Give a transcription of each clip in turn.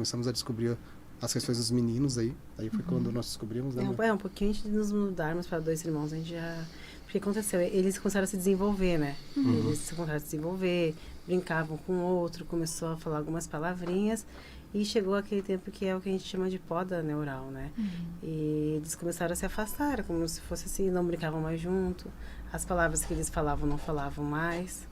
começamos a descobrir as questões dos meninos aí foi quando nós descobrimos, né? Um pouquinho antes de nos mudarmos para 2 irmãos, a gente já... Porque aconteceu, eles começaram a se desenvolver, né? Eles começaram a se desenvolver, brincavam com o outro, começou a falar algumas palavrinhas, e chegou aquele tempo que é o que a gente chama de poda neural, né? E eles começaram a se afastar, era como se fosse assim, não brincavam mais junto, as palavras que eles falavam não falavam mais,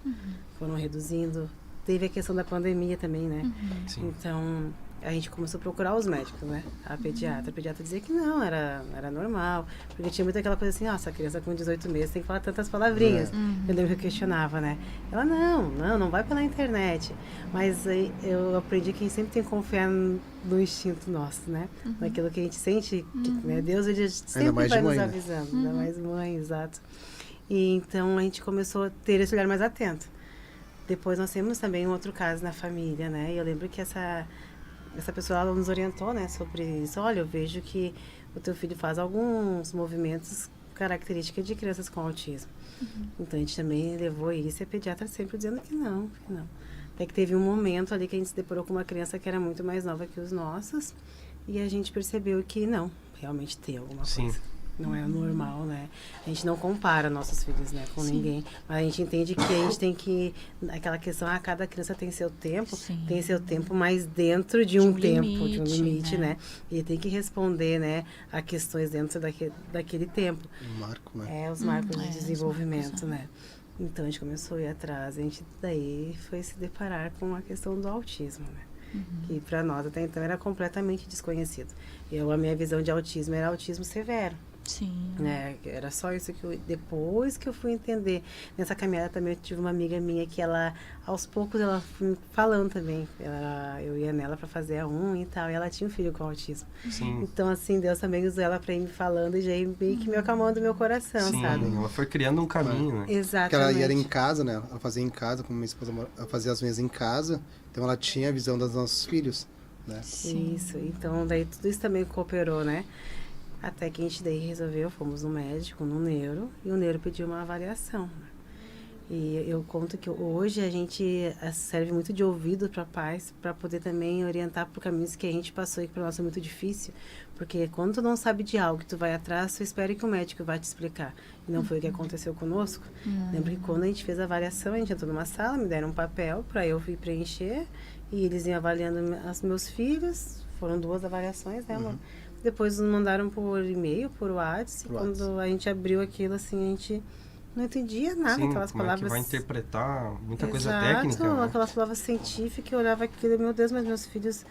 foram reduzindo. Teve a questão da pandemia também, né? Sim. Então, a gente começou a procurar os médicos, né? A pediatra dizia que não, era normal. Porque tinha muito aquela coisa assim, nossa, a criança com 18 meses tem que falar tantas palavrinhas. Eu lembro que eu questionava, né? Ela, não vai pela internet. Mas aí eu aprendi que a gente sempre tem que confiar no instinto nosso, né? Naquilo que a gente sente, que, né? Deus, ele sempre vai nos mãe, avisando. Ainda mais mãe, exato. E então, a gente começou a ter esse olhar mais atento. Depois nós temos também um outro caso na família, né? E eu lembro que essa pessoa, ela nos orientou, né, sobre isso. Olha, eu vejo que o teu filho faz alguns movimentos características de crianças com autismo. Então, a gente também levou isso e a pediatra sempre dizendo que não. Até que teve um momento ali que a gente se deparou com uma criança que era muito mais nova que os nossos e a gente percebeu que não, realmente tem alguma coisa. Não é normal, né? A gente não compara nossos filhos, né, com ninguém. Mas a gente entende que a gente tem que... Aquela questão, cada criança tem seu tempo. Tem seu tempo, mas dentro de um tempo, de um limite, né? E tem que responder, né, a questões dentro daquele tempo. Um marco, né? Os marcos de desenvolvimento, né? Então, a gente começou a ir atrás. A gente daí foi se deparar com a questão do autismo, né? Que para nós até então era completamente desconhecido. A minha visão de autismo era autismo severo. Sim. Era só isso que depois que eu fui entender. Nessa caminhada também eu tive uma amiga minha que ela, aos poucos, ela foi falando também. Eu ia nela para fazer a unha e tal, e ela tinha um filho com autismo. Sim. Então, assim, Deus também usou ela para ir me falando e já ia meio que me acalmando meu coração, sabe? Ela foi criando um caminho, né? Exatamente. Porque ela ia em casa, né? Ela fazia em casa, como minha esposa ela fazia as unhas em casa, então ela tinha a visão dos nossos filhos, né? Isso, então daí tudo isso também cooperou, né? Até que a gente daí resolveu, fomos no médico, no neuro, e o neuro pediu uma avaliação, né? E eu conto que hoje a gente serve muito de ouvido para pais, para poder também orientar por caminhos que a gente passou e que para nós é muito difícil, porque quando tu não sabe de algo que tu vai atrás, tu espera que o médico vai te explicar. E não foi o que aconteceu conosco. Lembro que quando a gente fez a avaliação, a gente entrou numa sala, me deram um papel para eu ir preencher, e eles iam avaliando os meus filhos, foram 2 avaliações, né, amor? Depois nos mandaram por e-mail, por WhatsApp, e quando a gente abriu aquilo, assim, a gente não entendia nada, aquelas palavras... que vai interpretar muita coisa Exato, técnica, né? Aquelas palavras científicas, eu olhava aquilo, meu Deus, mas meus filhos...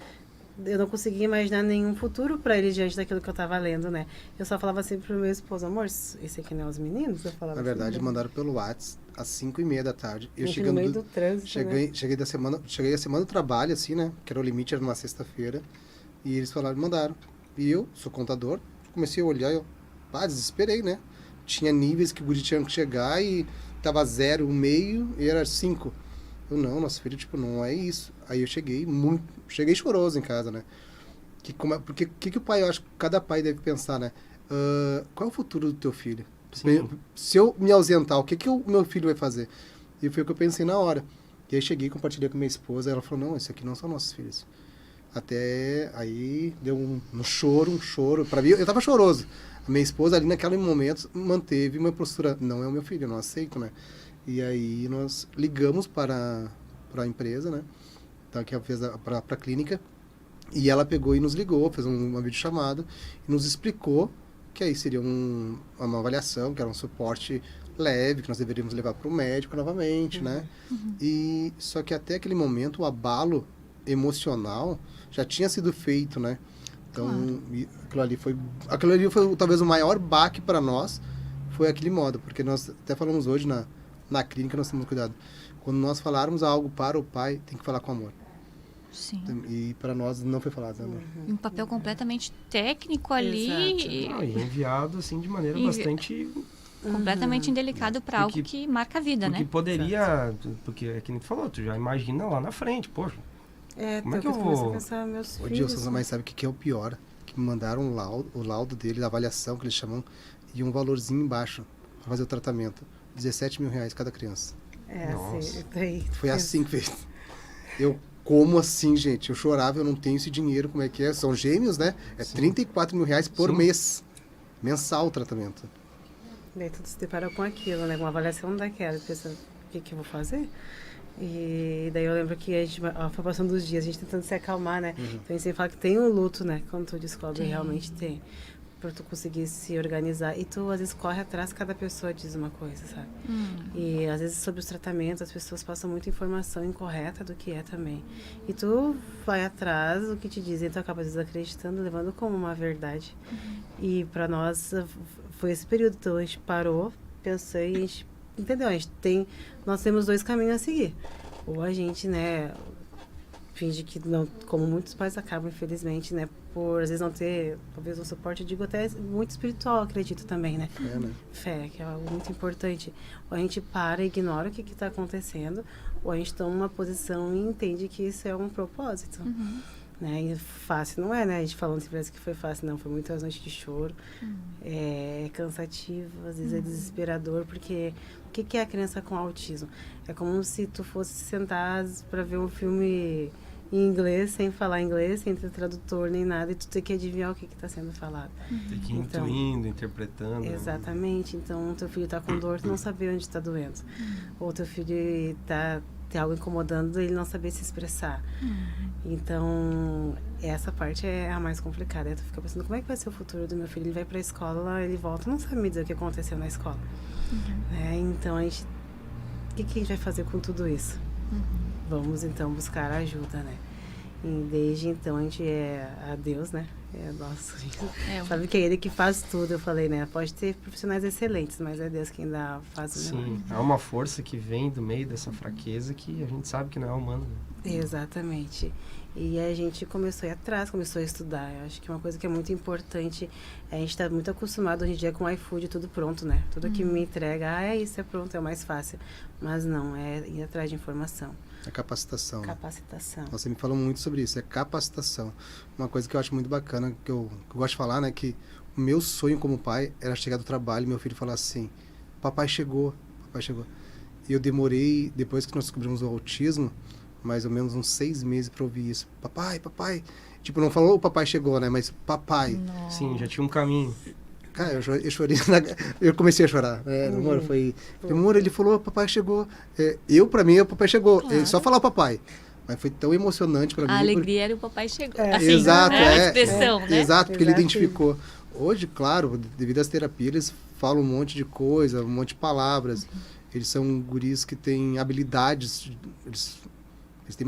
Eu não conseguia imaginar nenhum futuro para eles diante daquilo que eu estava lendo, né? Eu só falava sempre pro meu esposo, amor, esse aqui não é os meninos? Eu falava Na verdade, assim, mandaram pelo WhatsApp às 5h30 da tarde. Eu no meio do trânsito, cheguei a semana do trabalho, assim, né? Que era o limite, era numa sexta-feira. E eles mandaram. E eu, sou contador, comecei a olhar e desesperei, né? Tinha níveis que o guri tinha que chegar e tava 0, 1,5 e era 5. Eu, não, nosso filho, não é isso. Aí eu cheguei choroso em casa, né? Porque o que o pai, eu acho que cada pai deve pensar, né? Qual é o futuro do teu filho? Sim. Se eu me ausentar, o que o meu filho vai fazer? E foi o que eu pensei na hora. E aí cheguei, compartilhei com minha esposa, ela falou, não, isso aqui não são nossos filhos. Até aí deu um choro. Pra mim, eu tava choroso. A minha esposa ali naquele momento manteve uma postura, não é o meu filho, eu não aceito, né? E aí nós ligamos para a empresa, né? Então que ela fez para a clínica. E ela pegou e nos ligou, fez uma videochamada e nos explicou que aí seria uma avaliação, que era um suporte leve, que nós deveríamos levar para o médico novamente, né? E só que até aquele momento o abalo emocional já tinha sido feito, né? Então, aquilo ali foi talvez o maior baque para nós, foi aquele modo, porque nós até falamos hoje na clínica, nós temos cuidado. Quando nós falarmos algo para o pai, tem que falar com amor. Sim. E para nós não foi falado, né, amor? Um papel completamente técnico ali. E enviado, assim, de maneira bastante... completamente indelicado para algo que marca a vida, né? Porque poderia... Porque é que nem tu falou, tu já imagina lá na frente, poxa. Como é que eu vou... Ô, Dilson, mas sabe o que é o pior? Que me mandaram o laudo dele, a avaliação que eles chamam, e um valorzinho embaixo para fazer o tratamento. 17 mil reais cada criança. Assim, daí... Foi assim que fez. Eu como assim, gente? Eu chorava, eu não tenho esse dinheiro, como é que é? São gêmeos, né? É Sim. 34 mil reais por Sim. mês. Mensal o tratamento. Daí tu se depara com aquilo, né? Com uma avaliação daquela. Pensa, o que eu vou fazer? E daí eu lembro que a gente foi passando os dias, a gente tentando se acalmar, né? Então a gente sempre fala que tem um luto, né? Quando tu descobre, realmente tem. Pra tu conseguir se organizar. E tu, às vezes, corre atrás, cada pessoa diz uma coisa, sabe? E, às vezes, sobre os tratamentos, as pessoas passam muita informação incorreta do que é também. E tu vai atrás do que te dizem, tu acaba desacreditando, levando como uma verdade. E pra nós, foi esse período. Então, a gente parou, pensou e a gente entendeu? Nós temos 2 caminhos a seguir. Ou a gente, né, finge que não, como muitos pais acabam, infelizmente, né, por às vezes não ter, talvez um suporte, eu digo até muito espiritual, acredito também, né? É, né? Fé, que é algo muito importante. Ou a gente para e ignora o que está acontecendo, ou a gente toma uma posição e entende que isso é um propósito. Né? E fácil não é, né? A gente falando assim, parece que foi fácil, não. Foi muitas noites de choro. É cansativo, às vezes é desesperador, porque o que é a criança com autismo? É como se tu fosse sentar para ver um filme em inglês, sem falar inglês, sem ter tradutor nem nada, e tu tem que adivinhar o que está sendo falado. Tem que ir Então, intuindo, interpretando. Exatamente. Então, teu filho está com dor, tu não saber onde está doendo. Ou teu filho tem algo incomodando, ele não saber se expressar. Então, essa parte é a mais complicada. Tu fica pensando, como é que vai ser o futuro do meu filho? Ele vai para a escola, ele volta, não sabe me dizer o que aconteceu na escola. Então, o que a gente vai fazer com tudo isso? Vamos, então, buscar ajuda, né? E desde então, a gente é a Deus, né? Sabe que é Ele que faz tudo, eu falei, né? Pode ter profissionais excelentes, mas é Deus quem faz o Sim, milagre. há uma força que vem do meio dessa fraqueza que a gente sabe que não é humana. Exatamente. E a gente começou a ir atrás, começou a estudar. Eu acho que uma coisa que é muito importante, a gente está muito acostumado hoje em dia com o iFood, tudo pronto, né? Tudo que me entrega, isso é pronto, é o mais fácil. Mas não, é ir atrás de informação. A capacitação. Capacitação. Você me falou muito sobre isso, é capacitação. Uma coisa que eu acho muito bacana, que eu gosto de falar, né, que o meu sonho como pai era chegar do trabalho e meu filho falar assim, papai chegou. E eu demorei, depois que nós descobrimos o autismo, mais ou menos uns 6 meses para ouvir isso. Papai. Tipo, não falou o papai chegou, né, mas papai. Nossa. Sim, já tinha um caminho. Cara, eu chorei, eu comecei a chorar. Amor, amor, ele falou, papai chegou. Pra mim, o papai chegou. Claro. Ele só falou papai. Mas foi tão emocionante para mim. A alegria era o papai chegou. Assim, Exato, né? A expressão, né? Exato, porque ele Exato. identificou. Hoje, claro, devido às terapias, eles falam um monte de coisa, um monte de palavras. Eles são guris que têm habilidades, eles têm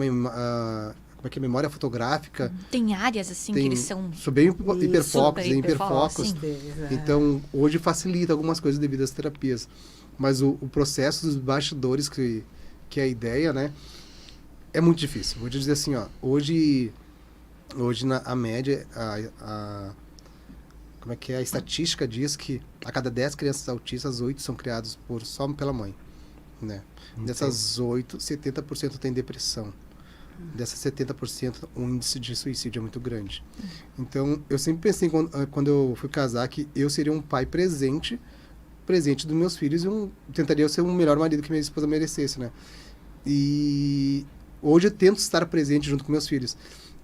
memória fotográfica. Tem áreas, assim, que eles são... São bem hiperfocos, super hiperfocos. sim. Então, hoje facilita algumas coisas devido às terapias. Mas o processo dos bastidores, que é a ideia, né? É muito difícil. Vou te dizer assim, ó. Hoje a média, como é que é? A estatística diz que a cada 10 crianças autistas, 8 são criadas só pela mãe, né? Dessas 8, 70% tem depressão. Dessas 70%, o índice de suicídio é muito grande. Então, eu sempre pensei, quando eu fui casar, que eu seria um pai presente dos meus filhos e tentaria ser um melhor marido que minha esposa merecesse, né? E hoje eu tento estar presente junto com meus filhos.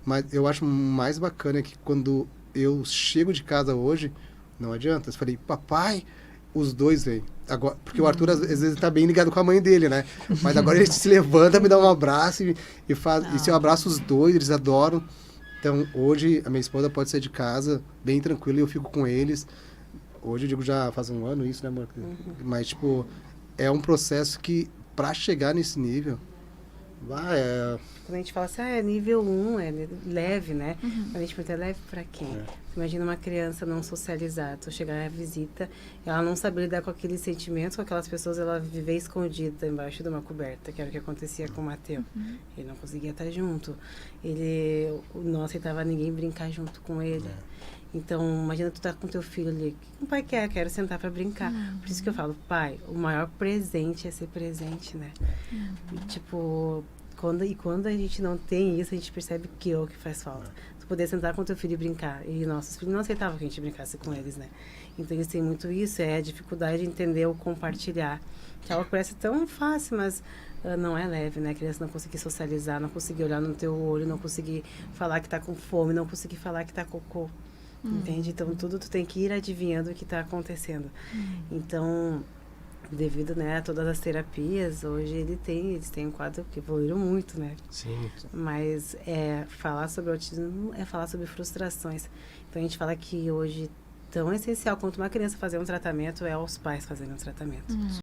Mas eu acho mais bacana que quando eu chego de casa hoje, não adianta. Eu falei, papai, os dois vêm. Agora, porque o Arthur às vezes está bem ligado com a mãe dele, né? Mas agora ele se levanta, me dá um abraço e faz. E se eu abraço os dois, eles adoram. Então, hoje, a minha esposa pode sair de casa bem tranquila e eu fico com eles. Hoje, eu digo, já faz um ano isso, né, amor? Mas, tipo, é um processo que, para chegar nesse nível, Quando a gente fala assim, é nível 1, é leve, né? A gente pergunta, é leve pra quem? Imagina uma criança não socializada, tu chegar à visita, ela não sabe lidar com aqueles sentimentos, com aquelas pessoas, ela viver escondida embaixo de uma coberta, que era o que acontecia com o Matheus. Ele não conseguia estar junto. Ele não aceitava ninguém brincar junto com ele. Então, imagina tu tá com teu filho ali. O que o pai quer? Quero sentar para brincar. Por isso que eu falo, pai, o maior presente é ser presente, né? E, tipo, Quando a gente não tem isso, a gente percebe que é o que faz falta. Tu poder sentar com teu filho e brincar. E nossos filhos não aceitavam que a gente brincasse com eles, né? Então eles têm muito isso, é a dificuldade de entender o compartilhar. Que é algo que parece tão fácil, mas não é leve, né? A criança não conseguir socializar, não conseguir olhar no teu olho, não conseguir falar que tá com fome, não conseguir falar que tá cocô. Entende? Então tudo tu tem que ir adivinhando o que tá acontecendo. Então, devido, né, a todas as terapias, hoje eles têm um quadro que evoluíram muito, né? Sim. Mas falar sobre autismo é falar sobre frustrações. Então a gente fala que hoje tão essencial quanto uma criança fazer um tratamento é os pais fazerem um tratamento.